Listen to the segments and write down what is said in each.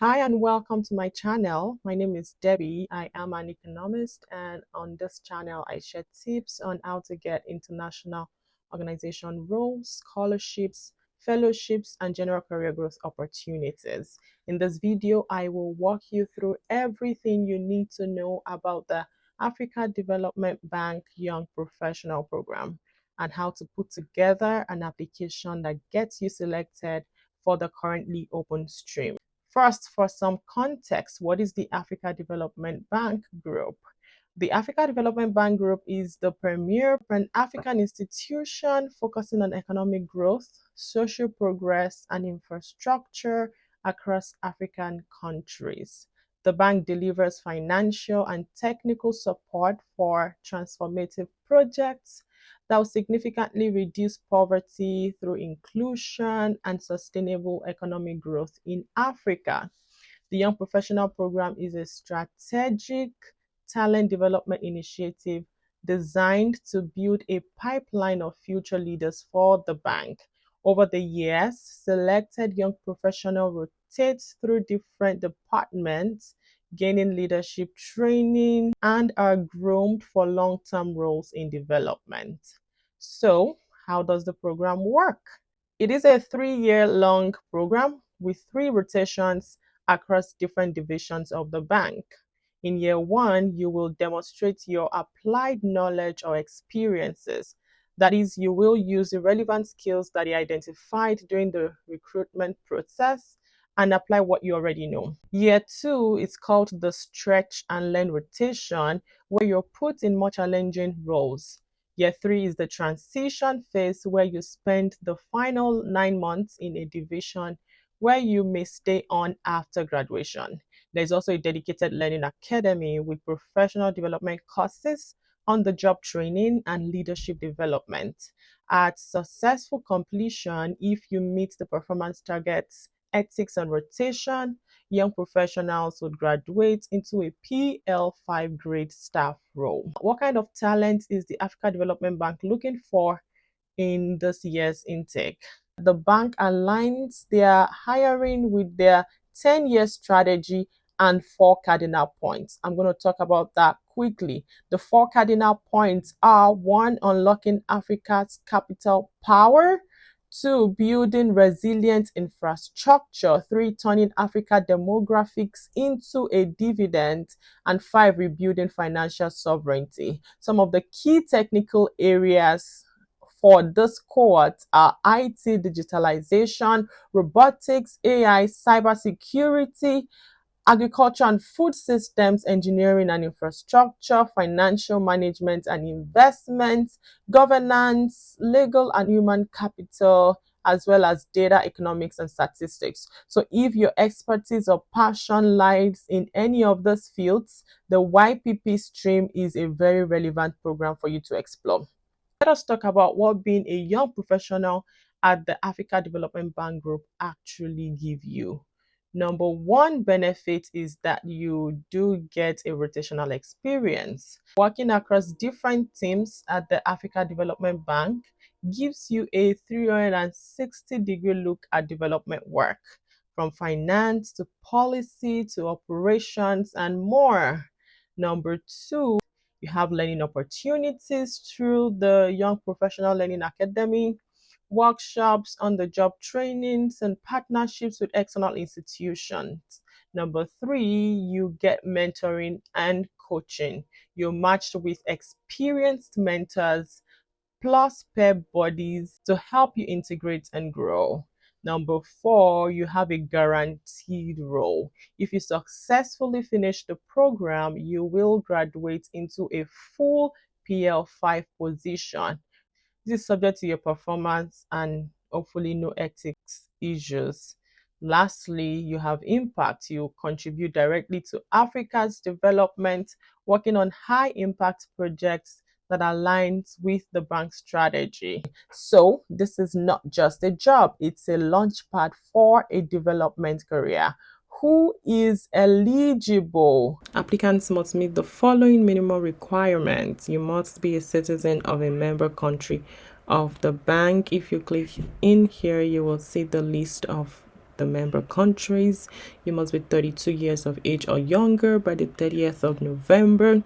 Hi and welcome to my channel. My name is Debbie. I am an economist, and on this channel I share tips on how to get international organization roles, scholarships, fellowships, and general career growth opportunities. In this video, I will walk you through everything you need to know about the Africa Development Bank Young Professional Program and how to put together an application that gets you selected for the currently open stream. First, for some context, what is the Africa Development Bank Group? The Africa Development Bank Group is the premier Pan-African institution focusing on economic growth, social progress, and infrastructure across African countries. The bank delivers financial and technical support for transformative projects that will significantly reduce poverty through inclusion and sustainable economic growth in Africa. The Young Professional Program is a strategic talent development initiative designed to build a pipeline of future leaders for the bank. Over the years, selected young professionals rotate through different departments, gaining leadership training, and are groomed for long-term roles in development. So, how does the program work? It is a 3-year long program with 3 rotations across different divisions of the bank. In year 1, you will demonstrate your applied knowledge or experiences. That is, you will use the relevant skills that you identified during the recruitment process and apply what you already know. Year 2 is called the stretch and learn rotation, where you're put in more challenging roles. Year 3 is the transition phase, where you spend the final 9 months in a division where you may stay on after graduation. There's also a dedicated learning academy with professional development courses, on-the-job training, and leadership development. At successful completion, if you meet the performance targets, ethics, and rotation, young professionals would graduate into a PL5 grade staff role. What kind of talent is the Africa Development Bank looking for in this year's intake? The bank aligns their hiring with their 10-year strategy and 4 cardinal points. I'm going to talk about that quickly. The 4 cardinal points are: 1, unlocking Africa's capital power; 2, building resilient infrastructure; 3, turning Africa demographics into a dividend; and 5, rebuilding financial sovereignty. Some of the key technical areas for this cohort are IT, digitalization, robotics, AI, cybersecurity, agriculture and food systems, engineering and infrastructure, financial management and investments, governance, legal and human capital, as well as data economics and statistics. So if your expertise or passion lies in any of these fields, the YPP stream is a very relevant program for you to explore. Let us talk about what being a young professional at the Africa Development Bank Group actually give you. Number 1 benefit is that you do get a rotational experience. Working across different teams at the Africa Development Bank gives you a 360-degree look at development work, from finance to policy to operations and more. Number 2, you have learning opportunities through the Young Professional Learning Academy, workshops, on-the-job trainings, and partnerships with external institutions. Number 3, you get mentoring and coaching. You're matched with experienced mentors plus peer buddies to help you integrate and grow. Number 4, you have a guaranteed role. If you successfully finish the program, you will graduate into a full PL5 position. This is subject to your performance and hopefully no ethics issues. Lastly, you have impact. You contribute directly to Africa's development, working on high impact projects that aligns with the bank's strategy. So this is not just a job, it's a launchpad for a development career. Who is eligible? Applicants must meet the following minimum requirements. You must be a citizen of a member country of the bank. If you click in here, you will see the list of the member countries. You must be 32 years of age or younger by the 30th of November.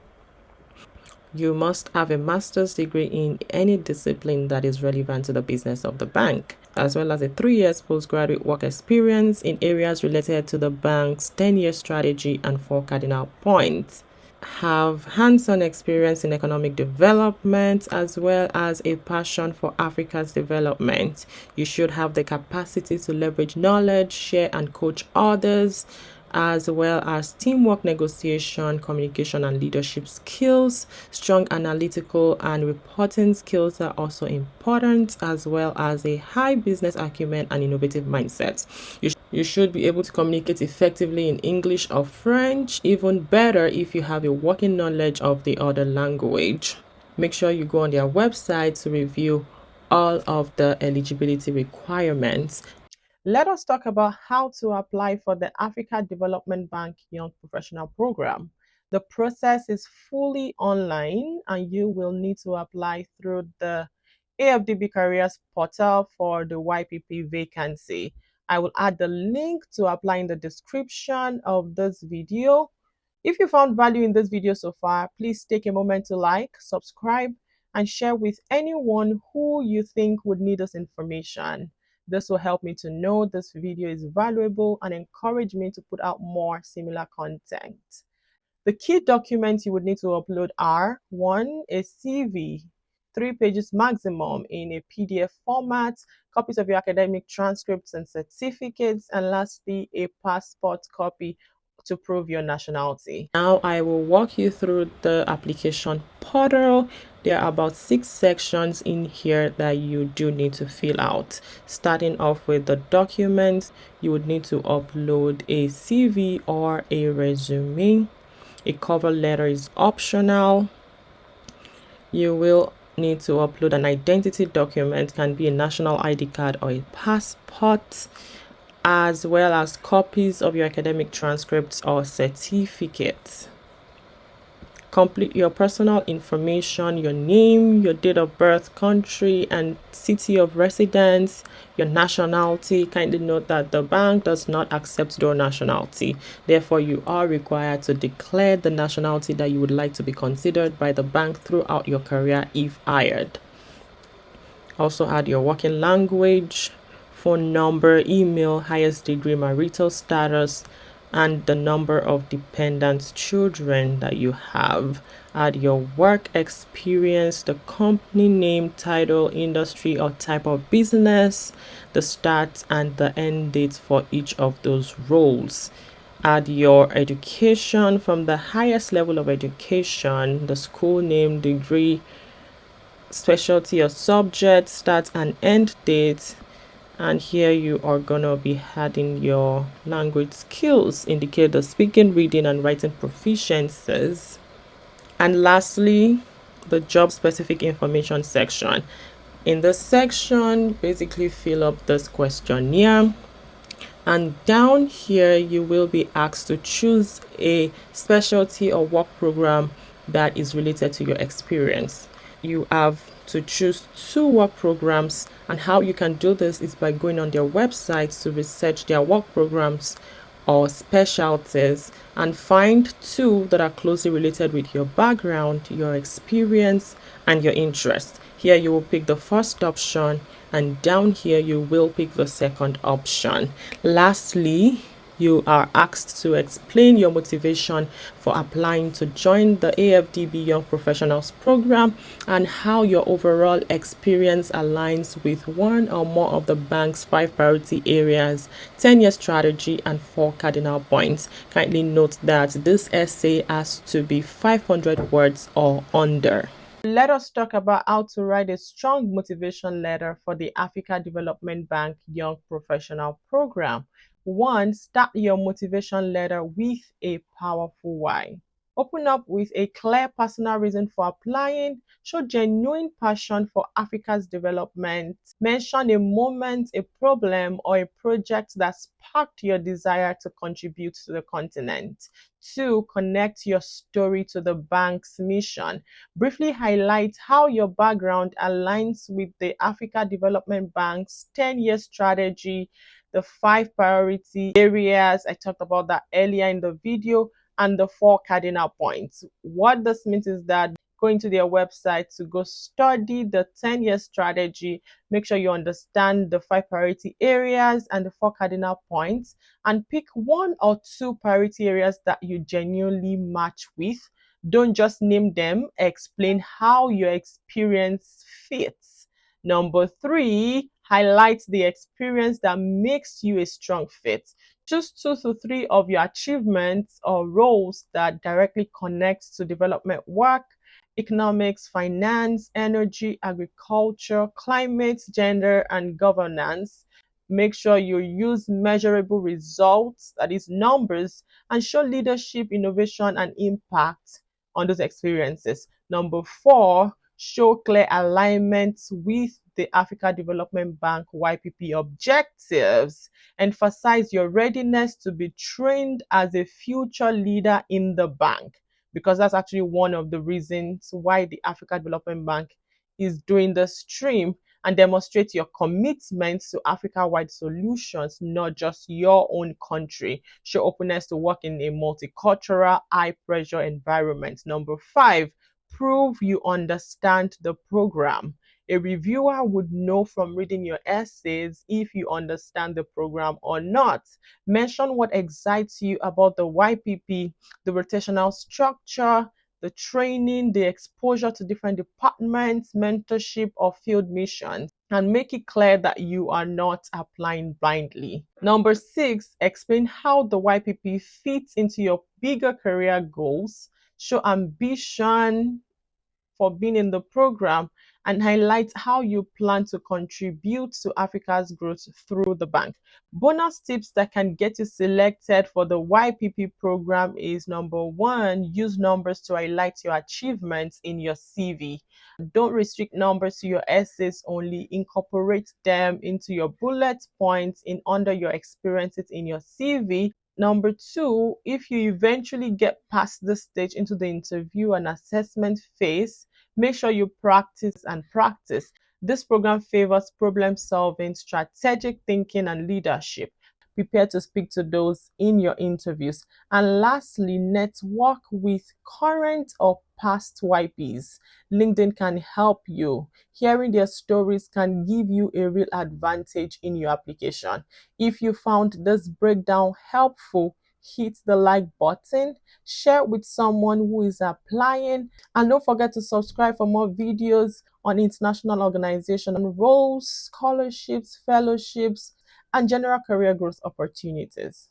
You must have a master's degree in any discipline that is relevant to the business of the bank, as well as a 3 years postgraduate work experience in areas related to the bank's 10-year strategy and 4 cardinal points. Have hands-on experience in economic development as well as a passion for Africa's development. You should have the capacity to leverage knowledge, share and coach others, as well as teamwork, negotiation, communication and leadership skills. Strong analytical and reporting skills are also important, as well as a high business acumen and innovative mindset. You should be able to communicate effectively in English or French, even better if you have a working knowledge of the other language. Make sure you go on their website to review all of the eligibility requirements. Let us talk about how to apply for the Africa Development Bank Young Professional Program. The process is fully online and you will need to apply through the AfDB Careers portal for the YPP vacancy. I will add the link to apply in the description of this video. If you found value in this video so far, please take a moment to like, subscribe, and share with anyone who you think would need this information. This will help me to know this video is valuable and encourage me to put out more similar content. The key documents you would need to upload are: 1. A CV, 3 pages maximum in a PDF format, copies of your academic transcripts and certificates, and lastly, a passport copy to prove your nationality. Now I will walk you through the application portal. There are about 6 sections in here that you do need to fill out. Starting off with the documents, you would need to upload a CV or a resume. A cover letter is optional. You will need to upload an identity document, can be a national ID card or a passport, as well as copies of your academic transcripts or certificates. Complete your personal information, your name, your date of birth, country and city of residence, your nationality. Kindly note that the bank does not accept dual nationality. Therefore, you are required to declare the nationality that you would like to be considered by the bank throughout your career if hired. Also add your working language, phone number, email, highest degree, marital status, and the number of dependent children that you have. Add your work experience, the company name, title, industry or type of business, the start and the end dates for each of those roles. Add your education from the highest level of education, the school name, degree, specialty or subject, start and end date. And here you are gonna be adding your language skills, indicate the speaking, reading and writing proficiencies. And lastly, the job specific information section. In this section, basically fill up this questionnaire, and down here you will be asked to choose a specialty or work program that is related to your experience. You have to choose 2 work programs, and how you can do this is by going on their website to research their work programs or specialties and find 2 that are closely related with your background, your experience and your interest. Here you will pick the first option, and down here you will pick the second option. Lastly, you are asked to explain your motivation for applying to join the AfDB Young Professionals program and how your overall experience aligns with one or more of the bank's 5 priority areas, 10-year strategy and 4 cardinal points. Kindly note that this essay has to be 500 words or under. Let us talk about how to write a strong motivation letter for the Africa Development Bank Young Professional Program. 1. Start your motivation letter with a powerful why. Open up with a clear personal reason for applying. Show genuine passion for Africa's development. Mention a moment, a problem, or a project that sparked your desire to contribute to the continent. 2. Connect your story to the bank's mission. Briefly highlight how your background aligns with the Africa Development Bank's 10-year strategy the 5 priority areas. I talked about that earlier in the video, and the 4 cardinal points. What this means is that going to their website to go study the 10-year strategy. Make sure you understand the 5 priority areas and the 4 cardinal points, and pick 1 or 2 priority areas that you genuinely match with. Don't just name them, explain how your experience fits. Number 3, highlight the experience that makes you a strong fit. Choose 2 to 3 of your achievements or roles that directly connect to development work, economics, finance, energy, agriculture, climate, gender, and governance. Make sure you use measurable results, that is numbers, and show leadership, innovation, and impact on those experiences. Number 4, show clear alignment with the Africa Development Bank YPP objectives. Emphasize your readiness to be trained as a future leader in the bank, because that's actually one of the reasons why the Africa Development Bank is doing the stream, and demonstrate your commitment to Africa-wide solutions, not just your own country. Show openness to work in a multicultural, high-pressure environment. Number 5, prove you understand the program. A reviewer would know from reading your essays if you understand the program or not. Mention what excites you about the YPP, the rotational structure, the training, the exposure to different departments, mentorship, or field missions, and make it clear that you are not applying blindly. Number 6, explain how the YPP fits into your bigger career goals. Show ambition for being in the program, and highlight how you plan to contribute to Africa's growth through the bank. Bonus tips that can get you selected for the YPP program is: number 1, use numbers to highlight your achievements in your CV. Don't restrict numbers to your essays only, incorporate them into your bullet points in under your experiences in your CV. Number 2, if you eventually get past this stage into the interview and assessment phase, make sure you practice and practice. This program favors problem solving, strategic thinking, and leadership. Prepare to speak to those in your interviews. And lastly, network with current or past YPs. LinkedIn can help you. Hearing their stories can give you a real advantage in your application. If you found this breakdown helpful, hit the like button, share with someone who is applying, and don't forget to subscribe for more videos on international organization roles, scholarships, fellowships, and general career growth opportunities.